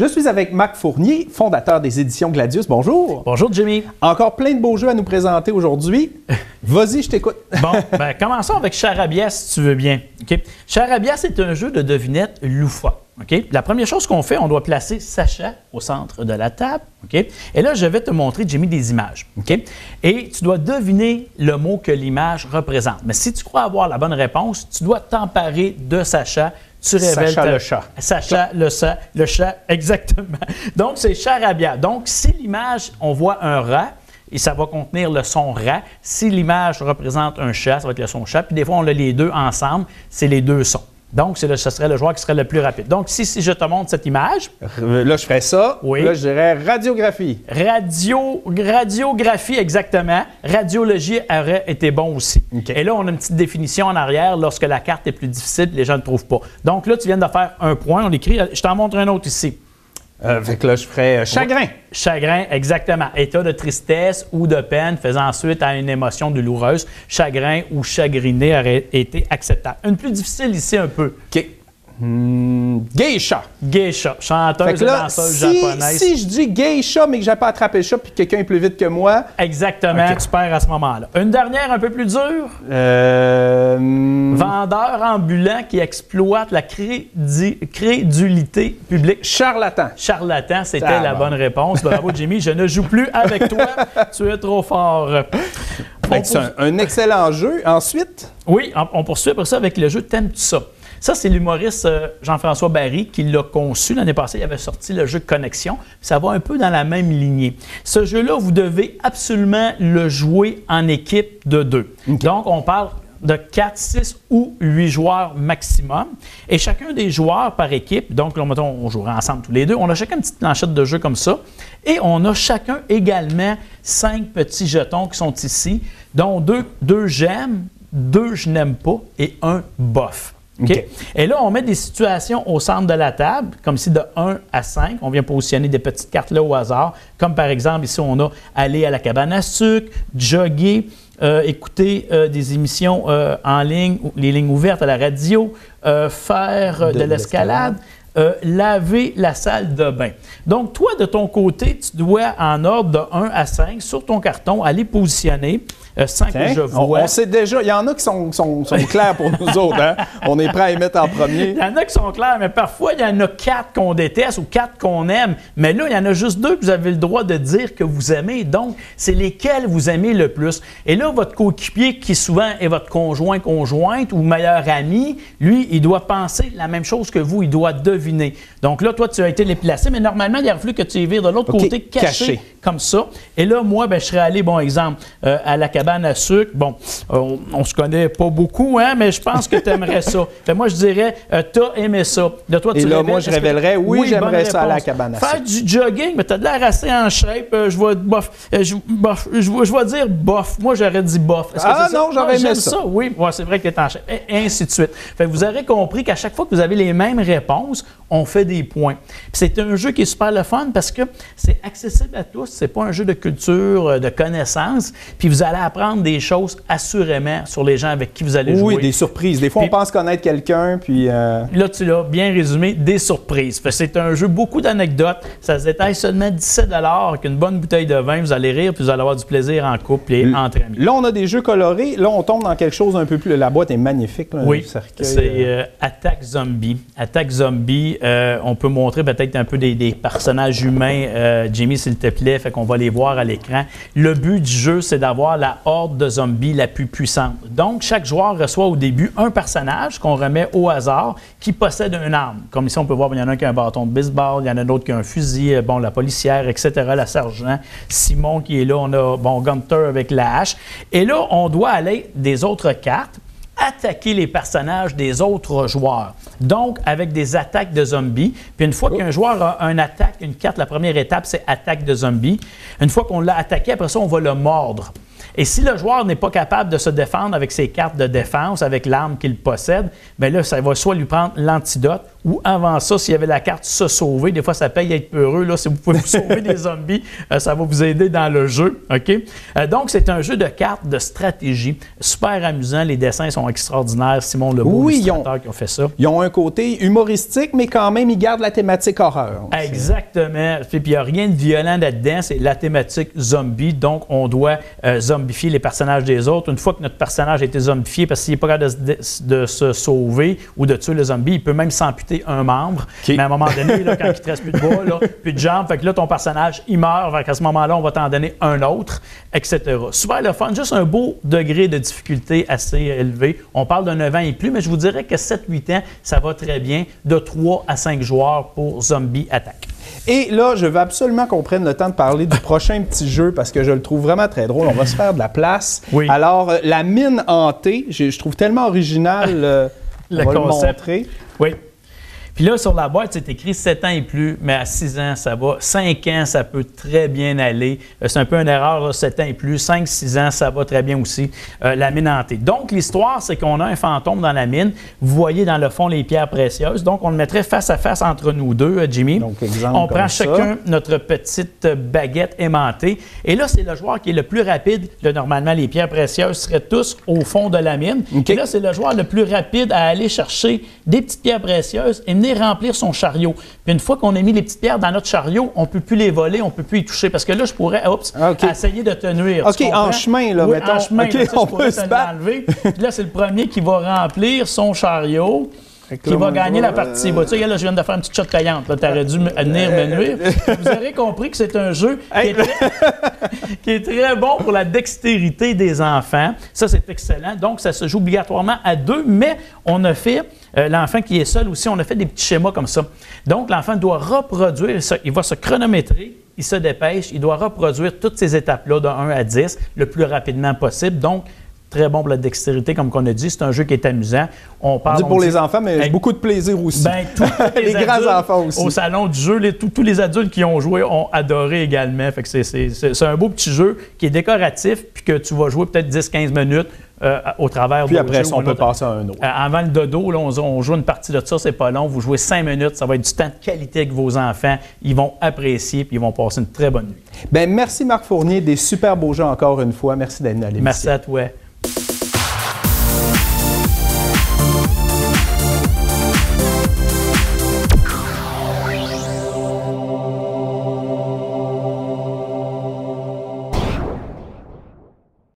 Je suis avec Marc Fournier, fondateur des éditions Gladius. Bonjour. Bonjour, Jimmy. Encore plein de beaux jeux à nous présenter aujourd'hui. Vas-y, je t'écoute. Bon, ben, commençons avec Charabia, si tu veux bien. Okay? Charabia, c'est un jeu de devinettes loufoque. Okay? La première chose qu'on fait, on doit placer Sacha au centre de la table. Okay? Et là, je vais te montrer, Jimmy, des images. Okay? Et tu dois deviner le mot que l'image représente. Mais si tu crois avoir la bonne réponse, tu dois t'emparer de Sacha. Tu révèles Sacha le chat. Sacha le chat, exactement. Donc, c'est Charabia. Donc, si l'image, on voit un rat, et ça va contenir le son rat. Si l'image représente un chat, ça va être le son chat. Puis des fois, on a les deux ensemble, c'est les deux sons. Donc, ce serait le joueur qui serait le plus rapide. Donc, si je te montre cette image... Là, je ferais ça. Oui. Là, je dirais radiographie. Radiographie, exactement. Radiologie aurait été bon aussi. Okay. Et là, on a une petite définition en arrière lorsque la carte est plus difficile, les gens ne trouvent pas. Donc là, tu viens de faire un point. On écrit... Je t'en montre un autre ici. Fait que là, je ferais chagrin. Chagrin, exactement. État de tristesse ou de peine faisant suite à une émotion douloureuse. Chagrin ou chagriné aurait été acceptable. Une plus difficile ici un peu. OK. Geisha. Geisha, chanteuse et danseuse japonaise. Si je dis geisha, mais que j'ai pas attrapé le chat puis que quelqu'un est plus vite que moi... Exactement, okay. Tu perds à ce moment-là. Une dernière un peu plus dure. Vendeur ambulant qui exploite la crédulité publique. Charlatan. Charlatan, c'était la bonne réponse. Bravo, Jimmy. Je ne joue plus avec toi. Tu es trop fort. C'est un excellent jeu. Ensuite? Oui, on poursuit après ça avec le jeu T'aimes-tu ça? Ça, c'est l'humoriste Jean-François Barry qui l'a conçu. L'année passée, il avait sorti le jeu Connexion. Ça va un peu dans la même lignée. Ce jeu-là, vous devez absolument le jouer en équipe de 2. Okay. Donc, on parle de 4, 6 ou 8 joueurs maximum. Et chacun des joueurs par équipe, donc là, mettons, on jouera ensemble tous les deux, on a chacun une petite planchette de jeu comme ça. Et on a chacun également 5 petits jetons qui sont ici, dont 2 j'aime, 2 je n'aime pas et 1 bof. Okay? Et là, on met des situations au centre de la table, comme ici de 1 à 5. On vient positionner des petites cartes là au hasard, comme par exemple, ici, on a aller à la cabane à sucre, jogger, écouter des émissions en ligne, les lignes ouvertes à la radio, faire de l'escalade. Laver la salle de bain. Donc, toi, de ton côté, tu dois, en ordre de 1 à 5, sur ton carton, aller positionner sans que je vois. On sait déjà, il y en a qui sont clairs pour nous autres. Hein? On est prêt à les mettre en premier. Il y en a qui sont clairs, mais parfois, il y en a 4 qu'on déteste ou 4 qu'on aime. Mais là, il y en a juste 2 que vous avez le droit de dire que vous aimez. Donc, c'est lesquels vous aimez le plus. Et là, votre coéquipier, qui souvent est votre conjointe ou meilleur ami, lui, il doit penser la même chose que vous. Il doit deviner. Donc là, toi, tu as été les placer, mais normalement, il aurait fallu que tu les vires de l'autre côté, caché, comme ça. Et là, moi, ben, je serais allé, bon exemple, à la cabane à sucre. Bon, on se connaît pas beaucoup, hein, mais je pense que tu aimerais ça. Fait, moi, je dirais, t'as aimé ça. De toi, et là, moi, je révélerais, oui, j'aimerais ça à la cabane à sucre. Faire du jogging, mais tu as de l'air assez en shape. Je vais dire bof. Moi, j'aurais dit bof. Non, j'aurais aimé ça. Oui, ouais, c'est vrai que tu es en shape. Et ainsi de suite. Fait, vous aurez compris qu'à chaque fois que vous avez les mêmes réponses, on fait des points. C'est un jeu qui est super le fun parce que c'est accessible à tous. C'est pas un jeu de culture, de connaissances. Puis vous allez apprendre des choses assurément sur les gens avec qui vous allez jouer. Oui, des surprises. Des fois, on pense connaître quelqu'un, puis... Là, tu l'as bien résumé, des surprises. C'est un jeu, beaucoup d'anecdotes. Ça se détaille seulement 17 $. Avec une bonne bouteille de vin, vous allez rire, puis vous allez avoir du plaisir en couple et entre amis. Là, on a des jeux colorés. Là, on tombe dans quelque chose un peu plus... La boîte est magnifique. Là, oui, c'est Attack Zombie. Attack Zombie, on peut montrer peut-être un peu des personnages humains. Jimmy, s'il te plaît, fait qu'on va les voir à l'écran. Le but du jeu, c'est d'avoir la horde de zombies la plus puissante. Donc, chaque joueur reçoit au début un personnage qu'on remet au hasard qui possède une arme. Comme ici, on peut voir, il y en a un qui a un bâton de baseball, il y en a d'autres qui a un fusil, bon, la policière, etc., la sergent, Simon qui est là, on a, bon, Gunter avec la hache. Et là, on doit aller des autres cartes, attaquer les personnages des autres joueurs. Donc, avec des attaques de zombies. Puis une fois qu'un joueur a une attaque, une carte, la première étape, c'est attaque de zombies. Une fois qu'on l'a attaqué, après ça, on va le mordre. Et si le joueur n'est pas capable de se défendre avec ses cartes de défense, avec l'arme qu'il possède, bien là, ça va soit lui prendre l'antidote ou avant ça, s'il y avait la carte se sauver, des fois ça paye à être peureux. Là, si vous pouvez vous sauver des zombies, ça va vous aider dans le jeu. OK? Donc, c'est un jeu de cartes de stratégie. Super amusant. Les dessins sont extraordinaires. Simon Lebeau, l'illustrateur qui a fait ça. Ils ont un côté humoristique, mais quand même, ils gardent la thématique horreur. Exactement. Puis il n'y a rien de violent là-dedans. C'est la thématique zombie. Donc, on doit zombifier les personnages des autres. Une fois que notre personnage a été zombifié, parce qu'il n'est pas capable de se sauver ou de tuer le zombie, il peut même s'amputer un membre. Okay. Mais à un moment donné, là, quand il ne te reste plus de bras, là, plus de jambes, fait que là, ton personnage, il meurt. À ce moment-là, on va t'en donner un autre, etc. Super le fun. Juste un beau degré de difficulté assez élevé. On parle de 9 ans et plus, mais je vous dirais que 7-8 ans, ça va très bien. De 3 à 5 joueurs pour Zombie Attack. Et là, je veux absolument qu'on prenne le temps de parler du prochain petit jeu parce que je le trouve vraiment très drôle. On va se faire de la place. Oui. Alors, la mine hantée, je trouve tellement original le concept. Le montrer. Oui. Puis là, sur la boîte, c'est écrit 7 ans et plus, mais à 6 ans, ça va. 5 ans, ça peut très bien aller. C'est un peu une erreur, là, 7 ans et plus. 5-6 ans, ça va très bien aussi. La mine hantée. Donc, l'histoire, c'est qu'on a un fantôme dans la mine. Vous voyez dans le fond les pierres précieuses. Donc, on le mettrait face à face entre nous deux, Jimmy. Donc, exemple on prend chacun notre petite baguette aimantée. Et là, c'est le joueur qui est le plus rapide. Là, normalement, les pierres précieuses seraient tous au fond de la mine. Okay. Et là, c'est le joueur le plus rapide à aller chercher des petites pierres précieuses et venir remplir son chariot. Puis une fois qu'on a mis les petites pierres dans notre chariot, on ne peut plus les voler, on ne peut plus y toucher. Parce que là, je pourrais essayer de te nuire. OK, en chemin, là, oui, mettons. En chemin, okay, là, on peut se l'enlever. Là, c'est le premier qui va remplir son chariot. Qui va gagner la partie. Tu sais, là, je viens de faire une petite shot payante. Tu aurais dû venir me nuire. Vous aurez compris que c'est un jeu qui est très bon pour la dextérité des enfants. Ça, c'est excellent. Donc, ça se joue obligatoirement à 2, mais on a fait, l'enfant qui est seul aussi, on a fait des petits schémas comme ça. Donc, l'enfant doit reproduire ça. Il va se chronométrer. Il se dépêche. Il doit reproduire toutes ces étapes-là de 1 à 10 le plus rapidement possible. Donc, très bon pour la dextérité, comme on a dit. C'est un jeu qui est amusant. On dit pour les enfants, mais beaucoup de plaisir aussi. Ben, tous les grands enfants aussi. Au salon du jeu, tous les adultes qui ont joué ont adoré également. Fait que c'est un beau petit jeu qui est décoratif puis que tu vas jouer peut-être 10-15 minutes au travers puis après ça, on peut passer à un autre. Avant le dodo, là, on joue une partie de ça, c'est pas long. Vous jouez 5 minutes, ça va être du temps de qualité avec vos enfants. Ils vont apprécier puis ils vont passer une très bonne nuit. Bien, merci Marc Fournier, des super beaux jeux encore une fois. Merci d'être venu à l'émission. Merci à toi.